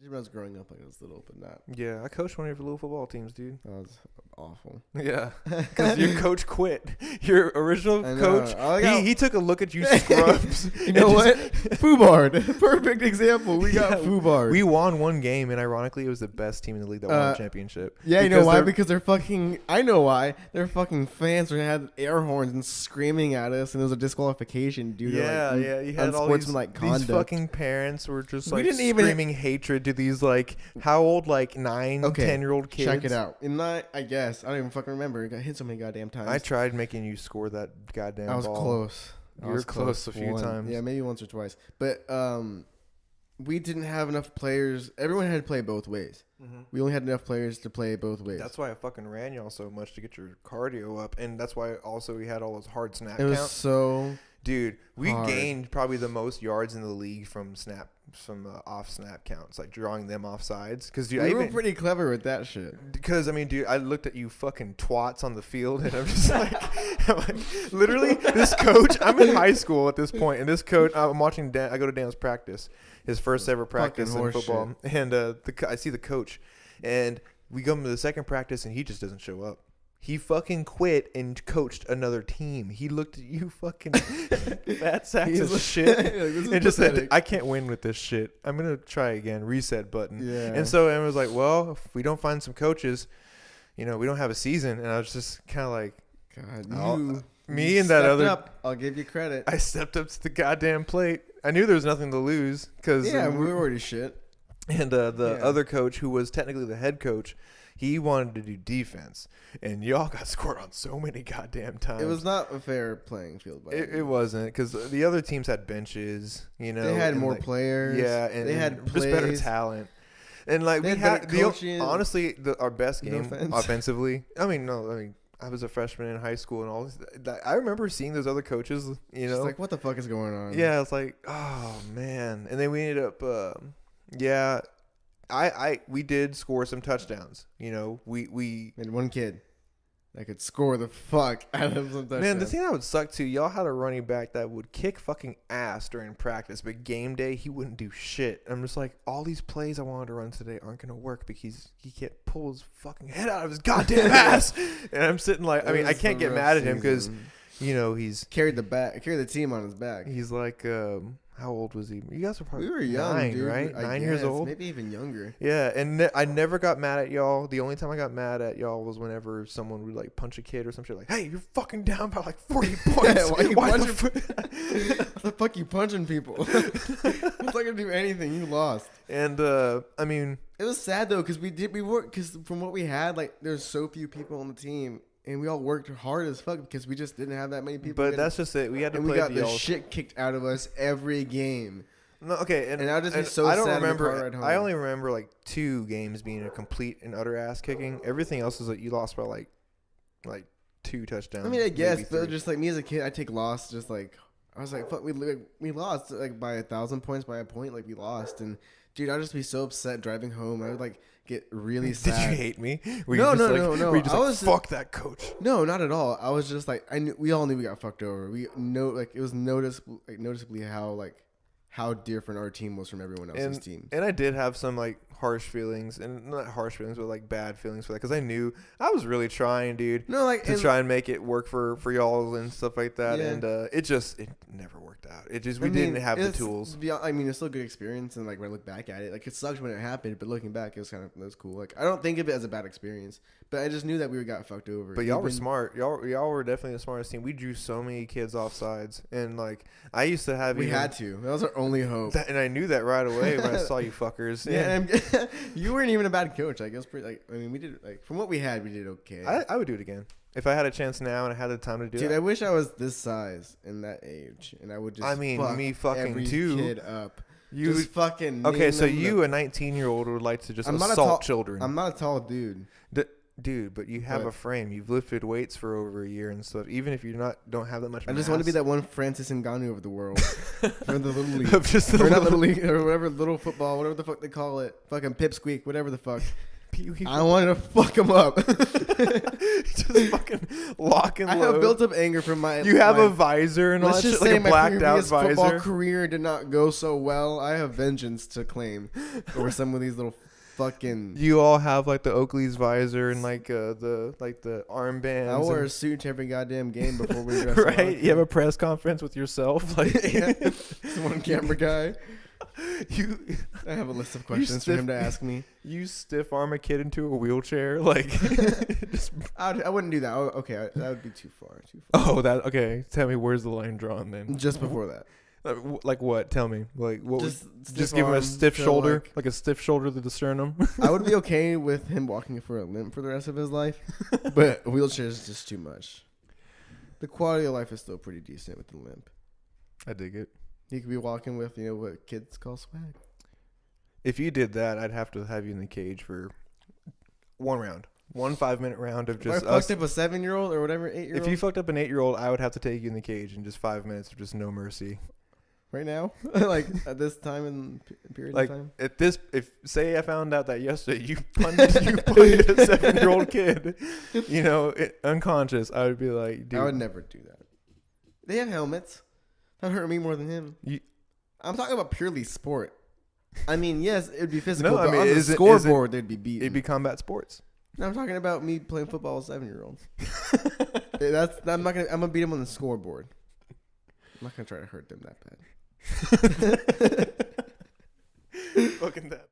When I was growing up, I was little, but not. Yeah, I coached one of your little football teams, dude. That was awful. Yeah, because your coach quit. Your original coach, he took a look at you scrubs. You know what? Foobarred. Perfect example. We got Foobarred. We won one game, and ironically, it was the best team in the league that won the championship. Yeah, you know why? Because they're fucking... I know why. Their fucking fans had air horns and screaming at us, and there was a disqualification due to you had all these fucking parents were just like screaming hatred to these like how old 9-10-year-old kids. Check it out. I guess I don't even fucking remember. I got hit so many goddamn times. I tried making you score that goddamn ball. I was close. You were close a few times. Yeah, maybe once or twice. But we didn't have enough players. Everyone had to play both ways. Mm-hmm. We only had enough players to play both ways. That's why I fucking ran y'all so much to get your cardio up, and that's why also we had all those hard snap counts. It was so... Dude, we gained probably the most yards in the league from off snap counts, like drawing them off sides. Because we were pretty clever with that shit. Because I mean, dude, I looked at you fucking twats on the field, and I'm just like, literally, this coach. I'm in high school at this point, and this coach. I'm watching. I go to Dan's practice, his first ever practice in football, and I see the coach, and we go to the second practice, and he just doesn't show up. He fucking quit and coached another team. He looked at you fucking fat sacks of shit and just said, I can't win with this shit. I'm going to try again. Reset button. Yeah. And so I was like, well, if we don't find some coaches, we don't have a season. And I was just kind of like, God, me and that other. Up. I'll give you credit. I stepped up to the goddamn plate. I knew there was nothing to lose. Yeah, we were already shit. And the other coach, who was technically the head coach, he wanted to do defense, and y'all got scored on so many goddamn times. It was not a fair playing field. It wasn't, because the other teams had benches. They had more players. Yeah, and they had just better talent. And like we had honestly our best game offensively. I was a freshman in high school and all this. I remember seeing those other coaches. Just like, what the fuck is going on? Yeah, it's like, oh man. And then we ended up, we did score some touchdowns. We and one kid that could score the fuck out of some touchdowns. Man, the thing that would suck too, y'all had a running back that would kick fucking ass during practice, but game day he wouldn't do shit. I'm just like, all these plays I wanted to run today aren't gonna work because he can't pull his fucking head out of his goddamn ass. And I'm sitting like, I can't get mad at him because he's carried the team on his back. He's like, how old was he? You guys were probably we were young, 9, dude. right? 9 years old, maybe even younger. Yeah, and I never got mad at y'all. The only time I got mad at y'all was whenever someone would like punch a kid or some shit. Like, hey, you're fucking down by like 40 points. Why the fuck you punching people? It's not gonna do anything. You lost. And I mean, it was sad though because because from what we had, like, there's so few people on the team. And we all worked hard as fuck because we just didn't have that many people. But that's just it. We had to play. We got the shit kicked out of us every game. No, okay, and I'll just be so sad. I only remember like 2 games being a complete and utter ass kicking. Everything else is like you lost by like 2 touchdowns. I mean, I guess, but just like me as a kid, I take loss. Just like I was like, fuck, we lost like by 1,000 points, by a point, like we lost. And dude, I'd just be so upset driving home. I would like get really sad. Did you hate me? No. Were you just like, fuck that coach? No, not at all. I was just like, we all knew we got fucked over. We know, like, it was noticeably how different our team was from everyone else's team. And I did have some like harsh feelings, and not harsh feelings, but like bad feelings for that, because I knew I was really trying, dude. No, like to try and make it work for y'all and stuff like that, yeah. And it never worked out. We didn't have the tools. I mean, it's still a good experience, and like when I look back at it, like it sucks when it happened, but looking back, it was cool. Like I don't think of it as a bad experience, but I just knew that we got fucked over. But y'all were smart. Y'all were definitely the smartest team. We drew so many kids off sides, and like I used to have. We had to. That was our only hope. And I knew that right away when I saw you fuckers. Yeah, you weren't even a bad coach. I guess. We did from what we had, we did okay. I would do it again if I had a chance now and I had the time to do it. Dude, I wish I was this size and that age, and I would just. Me fucking every too. Kid up. You just fucking. Okay, so you, a 19-year-old, would like to just assault children. I'm not a tall dude. Dude, but you have a frame. You've lifted weights for over a year and stuff. Even if you don't have that much mass. I just want to be that one Francis Ngannou of the world. Or the little league. Not little league, or whatever, little football, whatever the fuck they call it. Fucking pipsqueak, whatever the fuck. I wanted to fuck him up. Just fucking lock and I load. have built up anger from my. You have a visor and all let's that just shit, say like a my blacked out previous football visor. career did not go so well. I have vengeance to claim over some of these little fucking. You all have like the Oakley's visor and like the armbands. I wore a suit to every goddamn game before we dressed. Right? You have a press conference with yourself, like Yeah. One camera guy. I have a list of questions for him to ask me. You stiff arm a kid into a wheelchair, like. I wouldn't do that. Okay, that would be too far. Oh, that okay. Tell me, where's the line drawn then? Just before that. Like what? Tell me. Like what? Just give him a arm stiff to, shoulder, like a stiff shoulder to the sternum. I would be okay with him walking for a limp for the rest of his life, but a wheelchair is just too much. The quality of life is still pretty decent with the limp. I dig it. He could be walking with, what kids call swag. If you did that, I'd have to have you in the cage for one round. 1 5-minute round of just if I fucked up a 7-year-old or whatever, 8-year-old. If you fucked up an 8-year-old, I would have to take you in the cage in just 5 minutes of just no mercy. Right now? Like at this time in period like of time? at this, say I found out that yesterday you punted a 7-year-old kid, unconscious, I would be like, dude. I would never do that. They have helmets. That hurt me more than him. I'm talking about purely sport. I mean, yes, it would be physical, but on the scoreboard, they'd be beaten. It'd be combat sports. No, I'm talking about me playing football with 7-year-olds. I'm gonna beat them on the scoreboard. I'm not gonna try to hurt them that bad. Fucking that.